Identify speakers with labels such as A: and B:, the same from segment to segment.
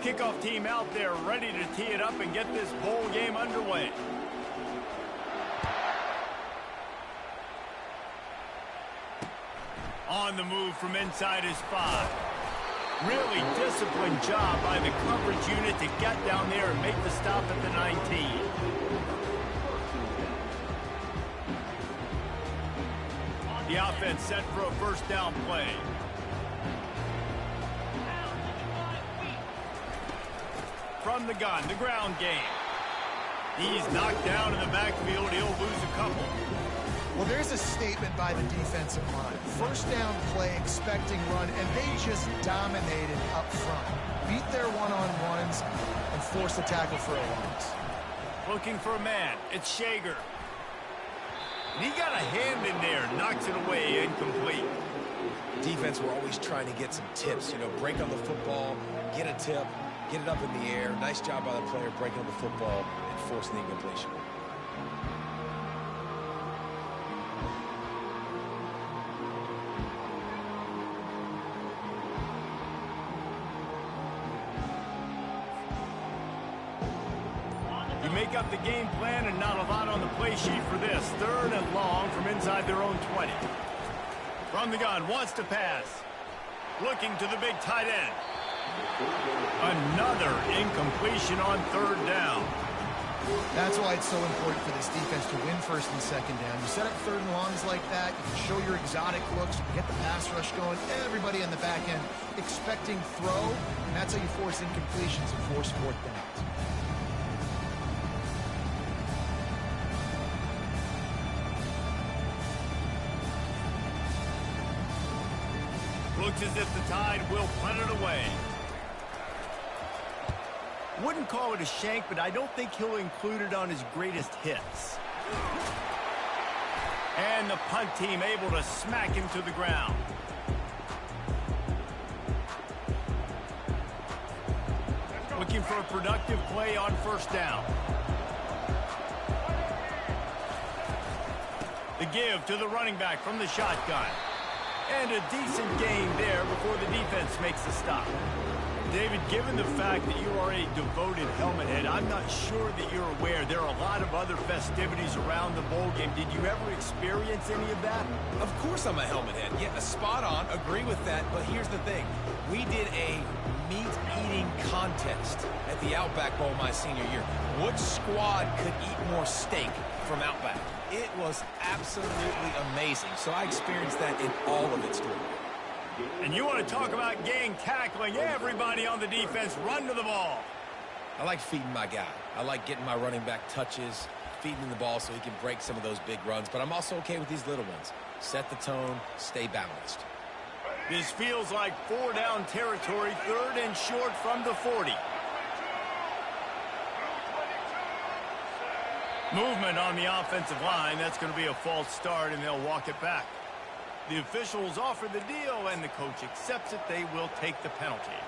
A: kickoff team out there ready to tee it up and get this bowl game underway. On the move from inside his 5. Really disciplined job by the coverage unit to get down there and make the stop at the 19. The offense set for a first down play. From the gun, the ground game. He's knocked down in the backfield. He'll lose a couple.
B: Well, there's a statement by the defensive line. First down play, expecting run, and they just dominated up front. Beat their one-on-ones and forced the tackle for a loss.
A: Looking for a man. It's Shager. And he got a hand in there, knocks it away, incomplete.
C: Defense were always trying to get some tips, you know, break on the football, get a tip, get it up in the air. Nice job by the player breaking on the football and forcing the incompletion.
A: Make up the game plan and not a lot on the play sheet for this. 3rd and long from inside their own 20. From the gun, wants to pass. Looking to the big tight end. Another incompletion on 3rd down.
B: That's why it's so important for this defense to win 1st and 2nd down. You set up 3rd and longs like that, you can show your exotic looks, you can get the pass rush going, everybody on the back end expecting throw, and that's how you force incompletions and force 4th downs.
A: Looks as if the Tide will punt it away. Wouldn't call it a shank, but I don't think he'll include it on his greatest hits. And the punt team able to smack him to the ground. Looking for a productive play on 1st down. The give to the running back from the shotgun. And a decent gain there before the defense makes the stop. David, given the fact that you are a devoted helmet head, I'm not sure that you're aware there are a lot of other festivities around the bowl game. Did you ever experience any of that?
C: Of course I'm a helmet head. Yeah, spot on. Agree with that. But here's the thing. We did a meat-eating contest at the Outback Bowl my senior year. Which squad could eat more steak from Outback? It was absolutely amazing. So I experienced that in all of its glory.
A: And you want to talk about gang tackling, everybody on the defense run to the ball.
C: I like feeding my guy. I like getting my running back touches, feeding him the ball so he can break some of those big runs. But I'm also okay with these little ones. Set the tone, stay balanced.
A: This feels like 4-down territory, 3rd and short from the 40. Movement on the offensive line. That's going to be a false start, and they'll walk it back. The officials offer the deal, and the coach accepts it. They will take the penalty.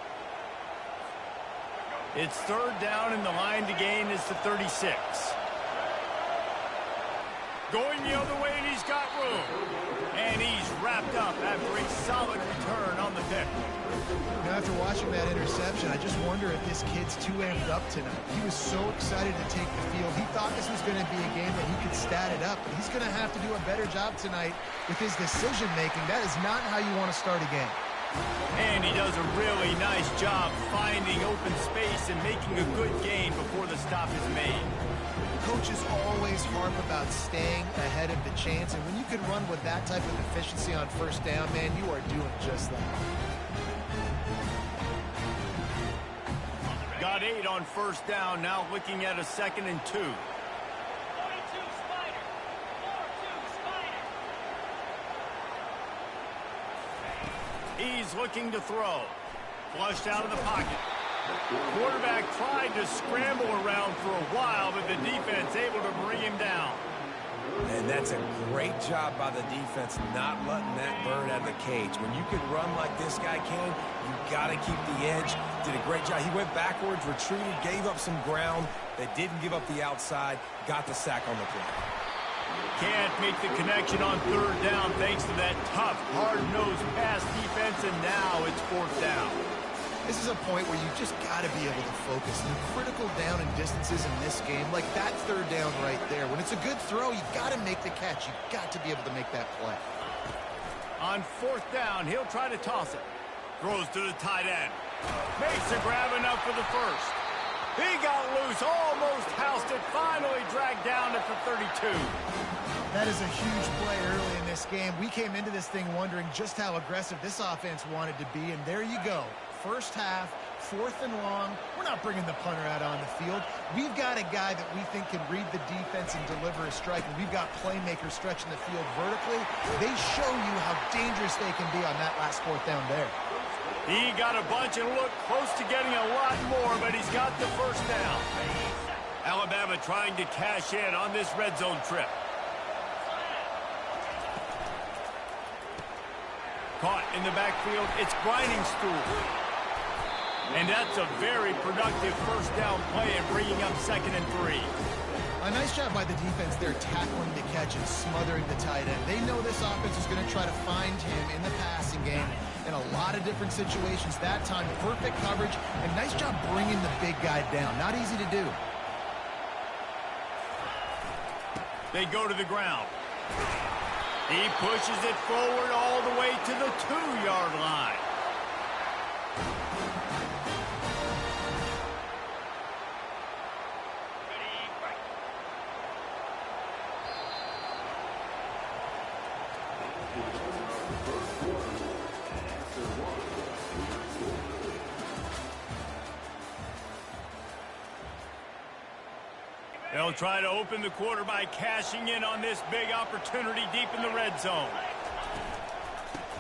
A: It's 3rd down, and the line to gain is the 36. Going the other way, and he's got room. And he's wrapped up after a solid return on the pick.
B: You know, after watching that interception, I just wonder if this kid's too amped up tonight. He was so excited to take the field. He thought this was going to be a game that he could stat it up. But he's going to have to do a better job tonight with his decision-making. That is not how you want to start a game.
A: And he does a really nice job finding open space and making a good gain before the stop is made.
B: Coaches always harp about staying ahead of the chains, and when you can run with that type of efficiency on 1st down, man, you are doing just that.
A: Got 8 on 1st down, now looking at a 2nd and 2. He's looking to throw. Flushed out of the pocket. Quarterback tried to scramble around for a while, but the defense able to bring him down.
C: And that's a great job by the defense, not letting that bird out of the cage. When you can run like this guy can, you got to keep the edge. Did a great job. He went backwards, retreated, gave up some ground. They didn't give up the outside, got the sack on the play.
A: Can't make the connection on 3rd down thanks to that tough, hard-nosed pass defense, and now it's 4th down.
B: This is a point where you just got to be able to focus. The critical down and distances in this game, like that third down right there. When it's a good throw, you got to make the catch. You got to be able to make that play.
A: On fourth down, he'll try to toss it. Throws to the tight end. Makes a grab enough for the first. He got loose, almost housed it, finally dragged down at the 32.
B: That is a huge play early in this game. We came into this thing wondering just how aggressive this offense wanted to be, and there you go. First half, 4th and long. We're not bringing the punter out on the field. We've got a guy that we think can read the defense and deliver a strike, and we've got playmakers stretching the field vertically. They show you how dangerous they can be on that last 4th down there.
A: He got a bunch and looked close to getting a lot more, but he's got the first down. Alabama trying to cash in on this red zone trip. Caught in the backfield, it's grinding stool. And that's a very productive first down play and bringing up 2nd and 3.
B: A nice job by the defense there, tackling the catch and smothering the tight end. They know this offense is going to try to find him in the passing game in a lot of different situations. That time, perfect coverage, and nice job bringing the big guy down. Not easy to do.
A: They go to the ground. He pushes it forward all the way to the 2-yard line. They'll try to open the quarter by cashing in on this big opportunity deep in the red zone.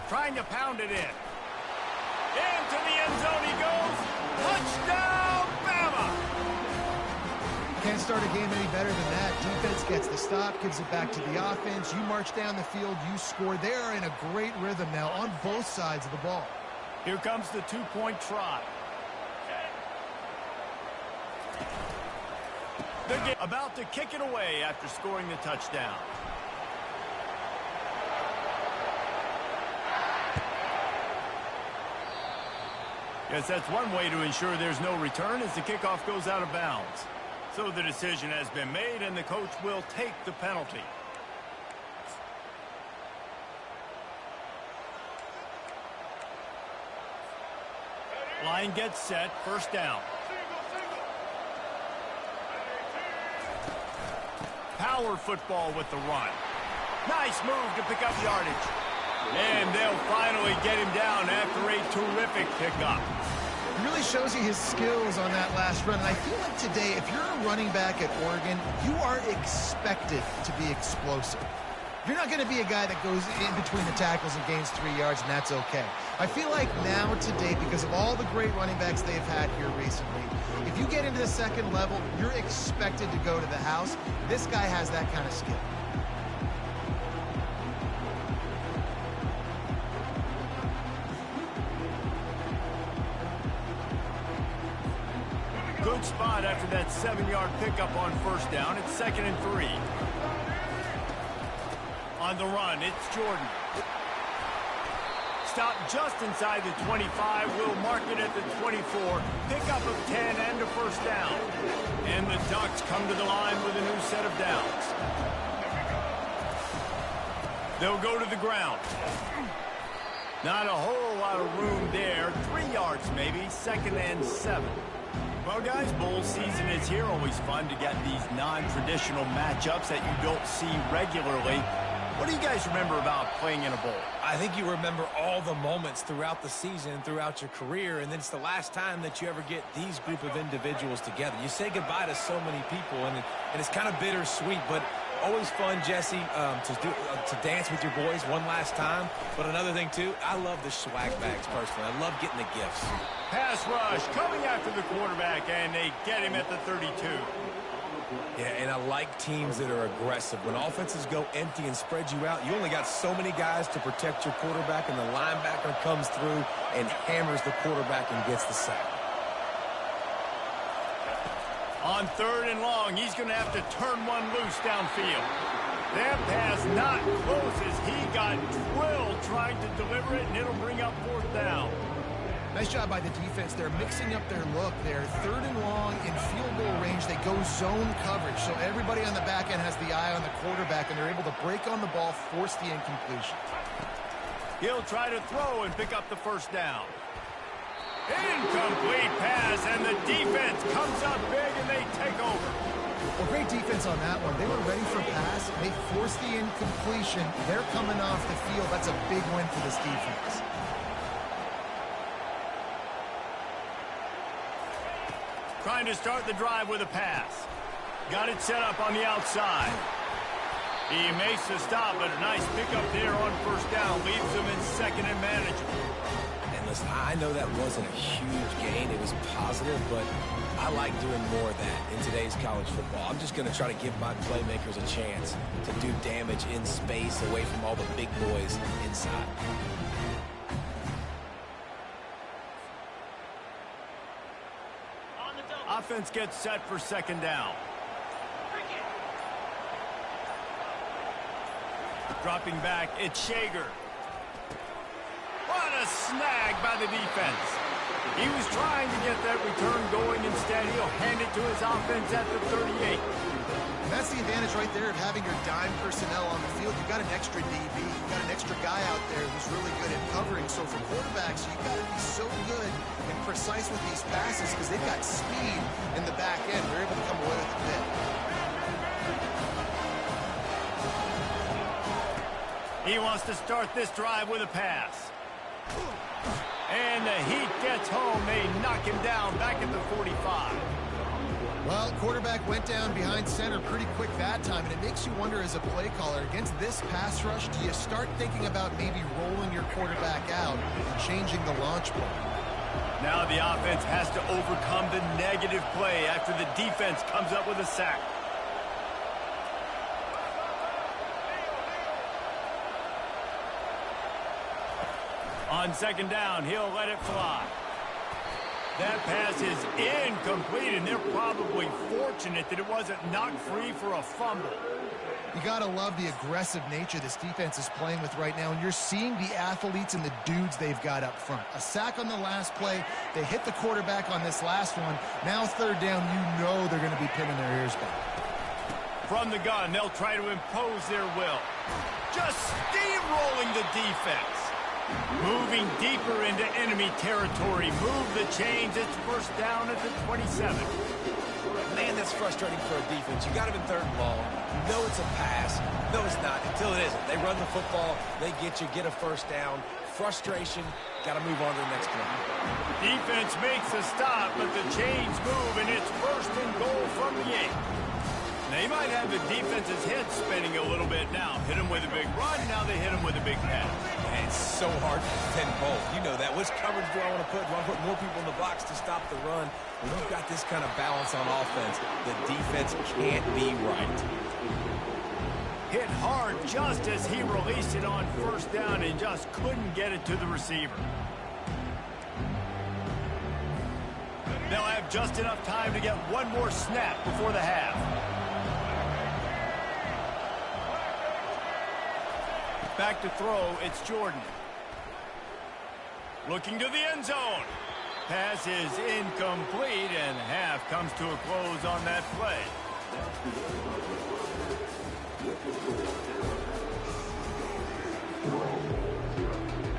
A: Trying to pound it in. Into the end zone he goes. Touchdown, Bama!
B: Can't start a game any better than that. Defense gets the stop, gives it back to the offense. You march down the field, you score. They are in a great rhythm now on both sides of the ball.
A: Here comes the 2-point try. They're about to kick it away after scoring the touchdown. Guess that's one way to ensure there's no return as the kickoff goes out of bounds. So the decision has been made and the coach will take the penalty. Line gets set, first down. Power football with the run. Nice move to pick up yardage. And they'll finally get him down after a terrific pickup.
B: It really shows you his skills on that last run. And I feel like today, if you're a running back at Oregon, you are expected to be explosive. You're not going to be a guy that goes in between the tackles and gains 3 yards, and that's okay. I feel like now today, because of all the great running backs they've had here recently, if you get into the second level, you're expected to go to the house. This guy has that kind of skill.
A: Good spot after that 7-yard pickup on first down. It's 2nd and 3. On the run, it's Jordan. Stop just inside the 25. We'll mark it at the 24. Pickup of 10 and a first down. And the Ducks come to the line with a new set of downs. They'll go to the ground. Not a whole lot of room there. 3 yards maybe. 2nd and 7. Well, guys, bowl season is here. Always fun to get these non-traditional matchups that you don't see regularly. What do you guys remember about playing in a bowl?
C: I think you remember all the moments throughout the season, throughout your career, and then it's the last time that you ever get these group of individuals together. You say goodbye to so many people, and it's kind of bittersweet, but always fun, Jesse, to dance with your boys one last time. But another thing, too, I love the swag bags personally. I love getting the gifts.
A: Pass rush coming after the quarterback, and they get him at the 32.
C: Yeah, and I like teams that are aggressive. When offenses go empty and spread you out, you only got so many guys to protect your quarterback, and the linebacker comes through and hammers the quarterback and gets the sack.
A: On 3rd and long, he's going to have to turn one loose downfield. That pass not close as he got drilled trying to deliver it, and it'll bring up 4th down.
B: Nice job by the defense. They're mixing up their look. They're 3rd and long in field goal range. They go zone coverage. So everybody on the back end has the eye on the quarterback, and they're able to break on the ball, force the incompletion.
A: He'll try to throw and pick up the first down. Incomplete pass, and the defense comes up big, and they take over.
B: Well, great defense on that one. They were ready for pass. They forced the incompletion. They're coming off the field. That's a big win for this defense.
A: Trying to start the drive with a pass. Got it set up on the outside. He makes the stop, but a nice pickup there on first down. Leaves him in second and manageable.
C: And listen, I know that wasn't a huge gain. It was positive, but I like doing more of that in today's college football. I'm just going to try to give my playmakers a chance to do damage in space away from all the big boys inside.
A: Offense gets set for second down. Dropping back, it's Shager. What a snag by the defense. He was trying to get that return going. Instead, he'll hand it to his offense at the 38.
B: And that's the advantage right there of having your dime personnel on the field. You've got an extra DB. You've got an extra guy out there who's really good at covering. So for quarterbacks, you've got to be so good and precise with these passes because they've got speed in the back end. They're able to come away with a pick.
A: He wants to start this drive with a pass. And the heat gets home. They knock him down back at the 45.
B: Well, quarterback went down behind center pretty quick that time, and it makes you wonder as a play caller, against this pass rush, do you start thinking about maybe rolling your quarterback out and changing the launch play?
A: Now the offense has to overcome the negative play after the defense comes up with a sack. On second down, he'll let it fly. That pass is incomplete, and they're probably fortunate that it wasn't knocked free for a fumble.
B: You got to love the aggressive nature this defense is playing with right now, and you're seeing the athletes and the dudes they've got up front. A sack on the last play. They hit the quarterback on this last one. Now third down, you know they're going to be pinning their ears back.
A: From the gun, they'll try to impose their will. Just steamrolling the defense. Moving deeper into enemy territory. Move the chains. It's first down at the 27.
C: Man, that's frustrating for a defense. You got him in third and long. You know it's a pass. No, it's not until it isn't. They run the football. They get a first down. Frustration. Got to move on to the next play.
A: Defense makes a stop, but the chains move, and it's first and goal from the 8. Now, you might have the defense's head spinning a little bit now. Hit him with a big run. Now they hit him with a big pass.
C: Man, it's so hard to defend both. You know that. Which coverage do I want to put? Do I put more people in the box to stop the run? When you've got this kind of balance on offense, the defense can't be right.
A: Hit hard just as he released it on first down and just couldn't get it to the receiver. They'll have just enough time to get one more snap before the half. Back to throw, it's Jordan. Looking to the end zone. Pass is incomplete, and half comes to a close on that play.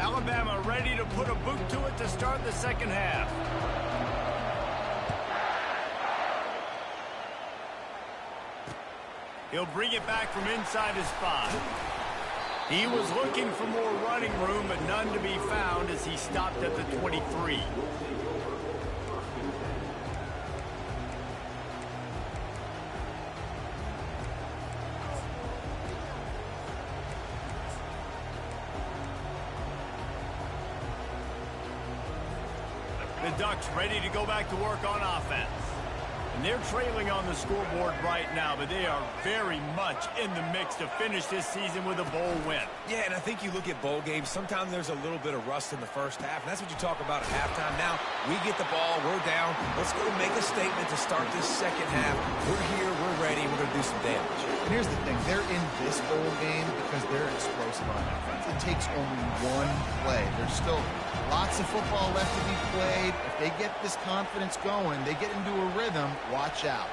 A: Alabama ready to put a boot to it to start the second half. He'll bring it back from inside his 5. He was looking for more running room, but none to be found as he stopped at the 23. The Ducks ready to go back to work on offense. And they're trailing on the scoreboard right now, but they are very much in the mix to finish this season with a bowl win.
C: Yeah, and I think you look at bowl games, sometimes there's a little bit of rust in the first half, and that's what you talk about at halftime. Now, we get the ball, we're down. Let's go make a statement to start this second half. We're here, we're ready, we're going to do some damage.
B: And here's the thing, they're in this bowl game because they're explosive on offense. It takes only one play. There's still lots of football left to be played. If they get this confidence going, they get into a rhythm, watch out.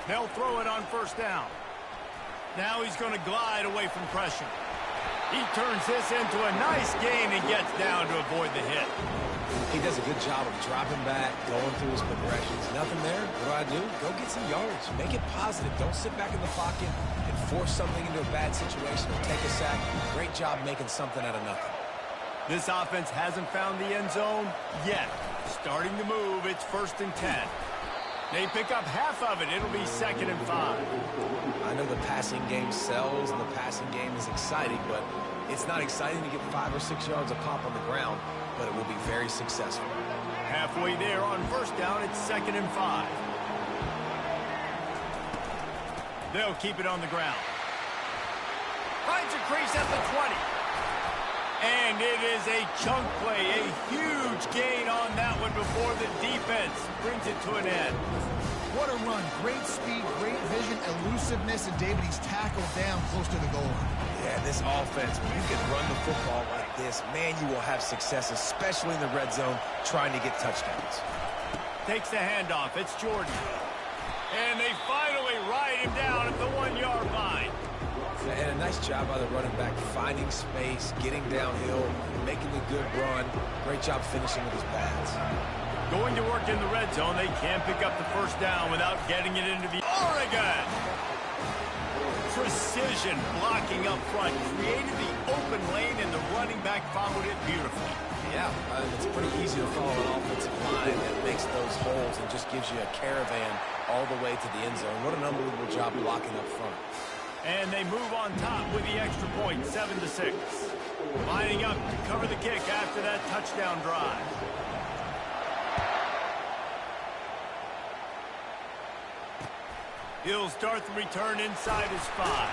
A: They'll throw it on first down. Now he's going to glide away from pressure. He turns this into a nice gain and gets down to avoid the hit.
C: He does a good job of dropping back, going through his progressions. Nothing there. What do? Go get some yards. Make it positive. Don't sit back in the pocket and force something into a bad situation or take a sack. Great job making something out of nothing.
A: This offense hasn't found the end zone yet. Starting to move, it's 1st and 10. They pick up half of it. It'll be 2nd and 5.
C: I know the passing game sells and the passing game is exciting, but it's not exciting to get 5 or 6 yards a pop on the ground, but it will be very successful.
A: Halfway there on first down, it's 2nd and 5. They'll keep it on the ground. Finds a crease at the 20. And it is a chunk play, a huge gain on that one before the defense brings it to an end.
B: What a run. Great speed, great vision, elusiveness, and David, he's tackled down close to the goal line.
C: Yeah, this offense, when you can run the football like this, man, you will have success, especially in the red zone, trying to get touchdowns.
A: Takes the handoff. It's Jordan. And they finally ride him down at the 1-yard line.
C: And a nice job by the running back, finding space, getting downhill, making a good run. Great job finishing with his pads.
A: Going to work in the red zone, they can't pick up the first down without getting it into the Oregon. Precision blocking up front, created the open lane, and the running back followed it beautifully.
C: Yeah, it's pretty easy to follow an offensive line that makes those holes and just gives you a caravan all the way to the end zone. What an unbelievable job blocking up front.
A: And they move on top with the extra point, 7-6. Lining up to cover the kick after that touchdown drive. He'll start the return inside his 5.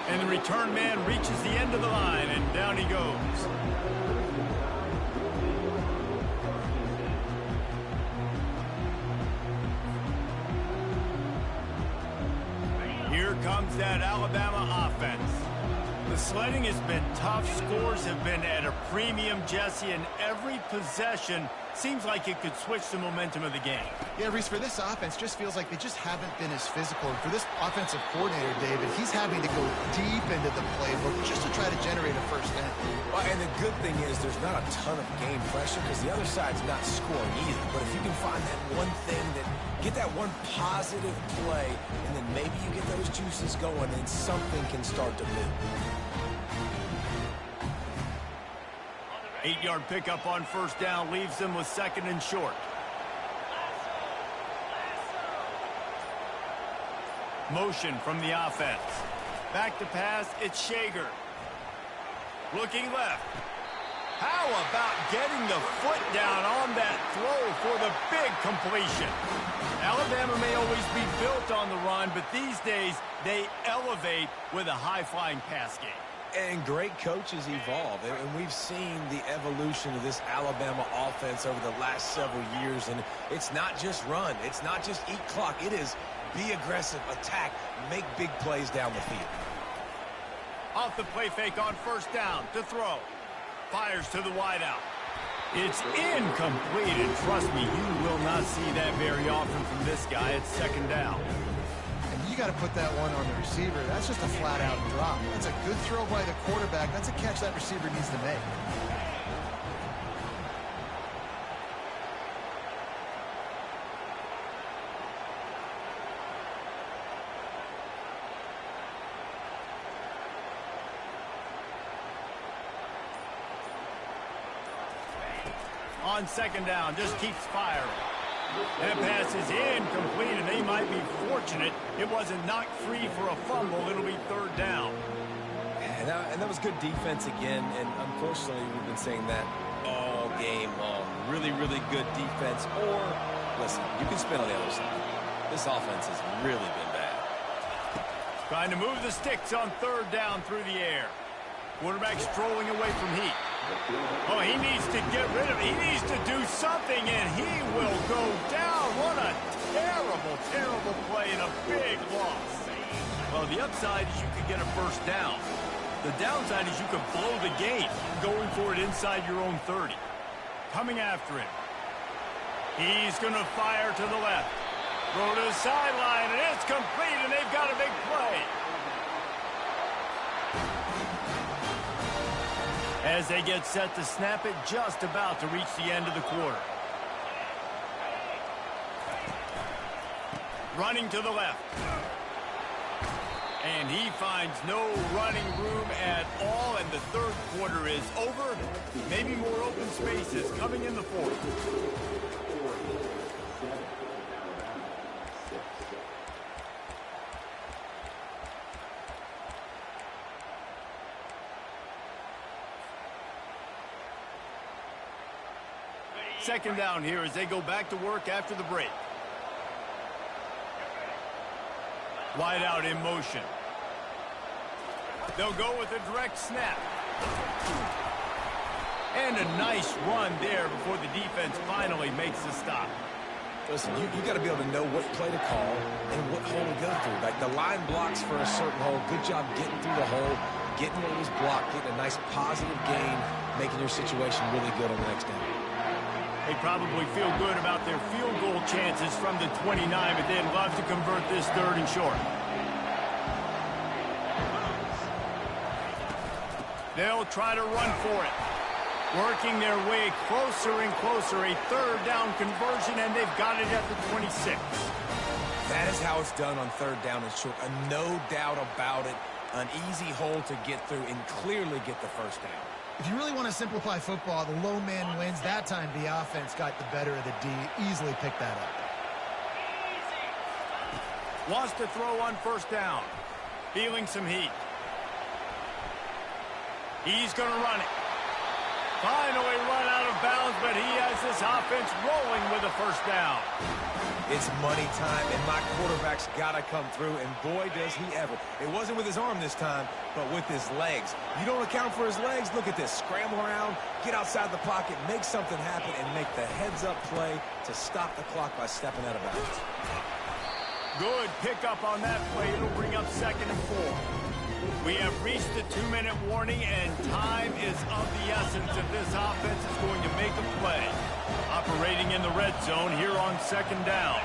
A: And the return man reaches the end of the line, and down he goes. Here comes that Alabama offense. The sledding has been tough. Scores have been at a premium, Jesse, and every possession seems like it could switch the momentum of the game.
B: Yeah, Reese, for this offense, just feels like they just haven't been as physical. And for this offensive coordinator, David, he's having to go deep into the playbook just to try to generate a first down.
C: Well, and the good thing is there's not a ton of game pressure because the other side's not scoring either. But if you can find that one thing, that get that one positive play, and then maybe you get those juices going and something can start to move.
A: 8-yard pickup on first down leaves them with 2nd and short. Motion from the offense. Back to pass, it's Shager. Looking left. How about getting the foot down on that throw for the big completion? Alabama may always be built on the run, but these days they elevate with a high-flying pass game.
C: And great coaches evolve, and we've seen the evolution of this Alabama offense over the last several years, and it's not just run, it's not just eat clock, it is be aggressive, attack, make big plays down the field.
A: Off the play fake on first down to throw. Fires to the wideout. It's incomplete, and trust me, you will not see that very often from this guy. It's 2nd down.
B: You got to put that one on the receiver. That's just a flat-out drop. That's a good throw by the quarterback. That's a catch that receiver needs to make.
A: On 2nd down, just keeps firing. That pass is incomplete, and they might be fortunate it wasn't knocked free for a fumble. It'll be 3rd down.
C: And And that was good defense again, and unfortunately we've been saying that all game long. Really, really good defense, or, listen, you can spin on the other side. This offense has really been bad.
A: Trying to move the sticks on third down through the air. Quarterback strolling away from heat. Oh, he needs to get rid of it. He needs to do something, and he will go down. What a terrible, terrible play and a big loss. Well, the upside is you could get a first down. The downside is you could blow the game going for it inside your own 30. Coming after it. He's going to fire to the left. Throw to the sideline, and it's complete, and they've got a big play. As they get set to snap it, just about to reach the end of the quarter. Running to the left. And he finds no running room at all, and the third quarter is over. Maybe more open spaces coming in the fourth. Second down here as they go back to work after the break. Wide out in motion. They'll go with a direct snap. And a nice run there before the defense finally makes the stop.
C: Listen, you got to be able to know what play to call and what hole to go through. Like the line blocks for a certain hole. Good job getting through the hole, getting what was blocked, getting a nice positive gain, making your situation really good on the next down.
A: They probably feel good about their field goal chances from the 29, but they'd love to convert this third and short. They'll try to run for it. Working their way closer and closer. A third down conversion, and they've got it at the 26.
C: That is how it's done on third down and short. No doubt about it. An easy hole to get through and clearly get the first down.
B: If you really want to simplify football, the low man wins. That time the offense got the better of the D. Easily picked that up.
A: Wants to throw on first down. Feeling some heat. He's going to run it. Finally run out of bounds, but he has this offense rolling with a first down.
C: It's money time, and my quarterback's got to come through, and boy, does he ever. It wasn't with his arm this time, but with his legs. You don't account for his legs? Look at this. Scramble around, get outside the pocket, make something happen, and make the heads-up play to stop the clock by stepping out of bounds.
A: Good pickup on that play. It'll bring up 2nd and 4. We have reached the 2-minute warning, and time is of the essence if this offense is going to make a play. Operating in the red zone here on 2nd down.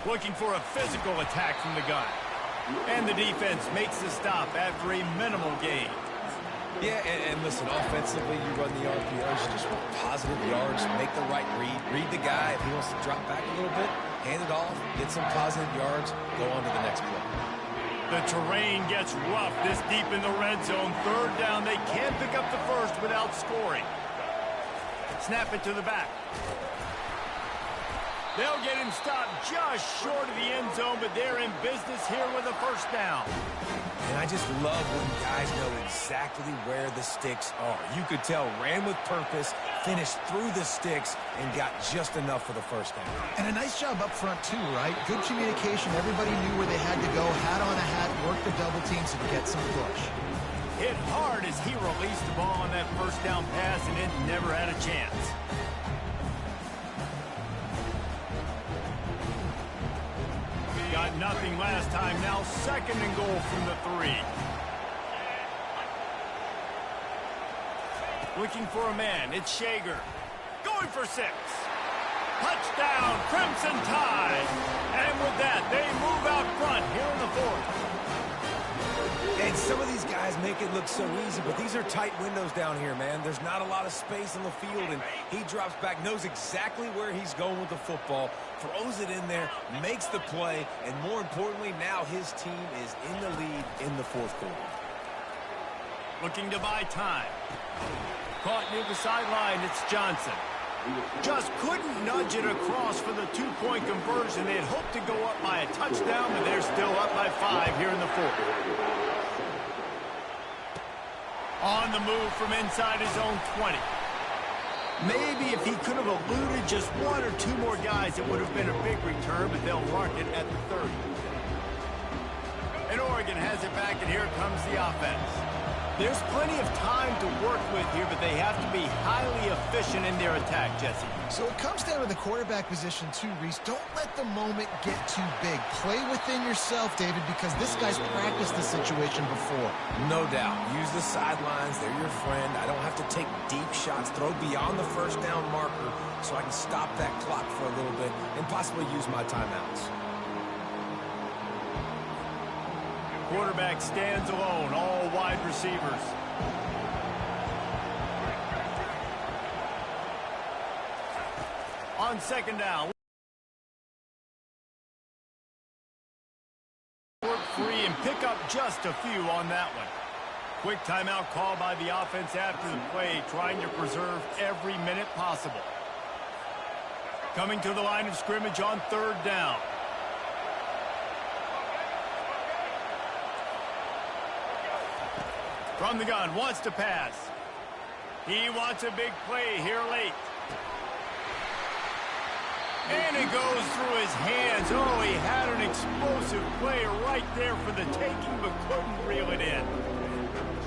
A: Looking for a physical attack from the gun. And the defense makes the stop after a minimal gain.
C: Yeah, and listen, offensively, you run the RPOs, you just want positive yards, make the right read the guy. If he wants to drop back a little bit, hand it off, get some positive yards, go on to the next play.
A: The terrain gets rough this deep in the red zone. Third down, they can't pick up the first without scoring. Snap it to the back. They'll get him stopped just short of the end zone, but they're in business here with a first down.
C: And I just love when guys know exactly where the sticks are. You could tell, ran with purpose, finished through the sticks, and got just enough for the first down.
B: And a nice job up front, too, right? Good communication. Everybody knew where they had to go. Hat on a hat, work the double teams and get some push.
A: Hit hard as he released the ball on that first down pass, and it never had a chance. Got nothing last time. Now 2nd and goal from the 3. Looking for a man. It's Shager. Going for 6. Touchdown, Crimson Tide. And with that, they move out front here in the 4th.
C: And some of these guys make it look so easy, but these are tight windows down here, man. There's not a lot of space on the field, and he drops back, knows exactly where he's going with the football, throws it in there, makes the play, and more importantly, now his team is in the lead in the 4th quarter.
A: Looking to buy time. Caught near the sideline, it's Johnson. Just couldn't nudge it across for the two-point conversion. They had hoped to go up by a touchdown, but they're still up by 5 here in the fourth. On the move from inside his own 20. Maybe if he could have eluded just 1 or 2 more guys, it would have been a big return, but they'll mark it at the 30. And Oregon has it back, and here comes the offense. There's plenty of time to work with here, but they have to be highly efficient in their attack, Jesse.
B: So it comes down to the quarterback position too, Reese. Don't let the moment get too big. Play within yourself, David, because this guy's practiced this situation before.
C: No doubt. Use the sidelines. They're your friend. I don't have to take deep shots. Throw beyond the first down marker so I can stop that clock for a little bit and possibly use my timeouts.
A: Quarterback stands alone, all wide receivers. On second down. Work free and pick up just a few on that one. Quick timeout call by the offense after the play, trying to preserve every minute possible. Coming to the line of scrimmage on third down. From the gun, wants to pass. He wants a big play here late. And it goes through his hands. Oh, he had an explosive play right there for the taking, but couldn't reel it in.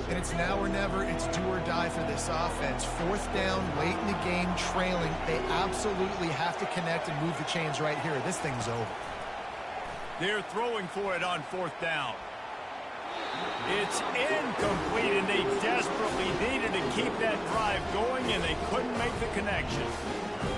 B: And it's now or never. It's do or die for this offense. Fourth down, late in the game, trailing. They absolutely have to connect and move the chains right here. This thing's over.
A: They're throwing for it on fourth down. It's incomplete, and they desperately needed to keep that drive going, and they couldn't make the connection.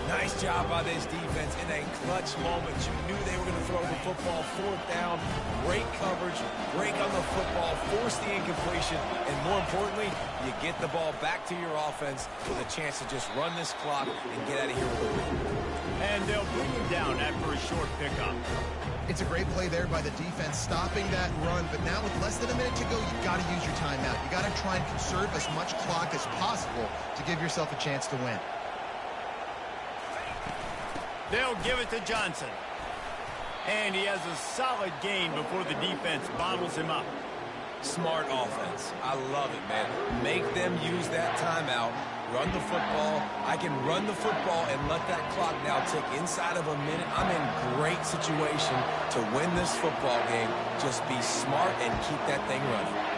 C: Nice job by this defense in a clutch moment. You knew they were going to throw the football fourth down. Great coverage, break on the football, force the incompletion, and more importantly, you get the ball back to your offense with a chance to just run this clock and get out of here with a win.
A: And they'll bring him down after a short pickup.
B: It's a great play there by the defense, stopping that run. But now with less than a minute to go, you've got to use your timeout. You've got to try and conserve as much clock as possible to give yourself a chance to win.
A: They'll give it to Johnson. And he has a solid gain before the defense bottles him up.
C: Smart offense. I love it, man. Make them use that timeout. Run the football. I can run the football and let that clock now tick inside of a minute. I'm in great situation to win this football game. Just be smart and keep that thing running.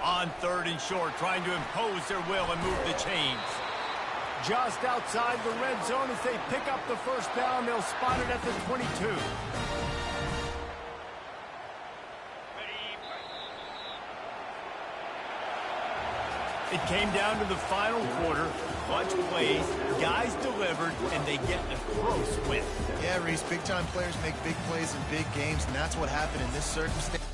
A: On third and short, trying to impose their will and move the chains. Just outside the red zone as they pick up the first down. They'll spot it at the 22. It came down to the final quarter. Clutch plays, guys delivered, and they get a close win.
B: Yeah, Reese, big-time players make big plays in big games, and that's what happened in this circumstance.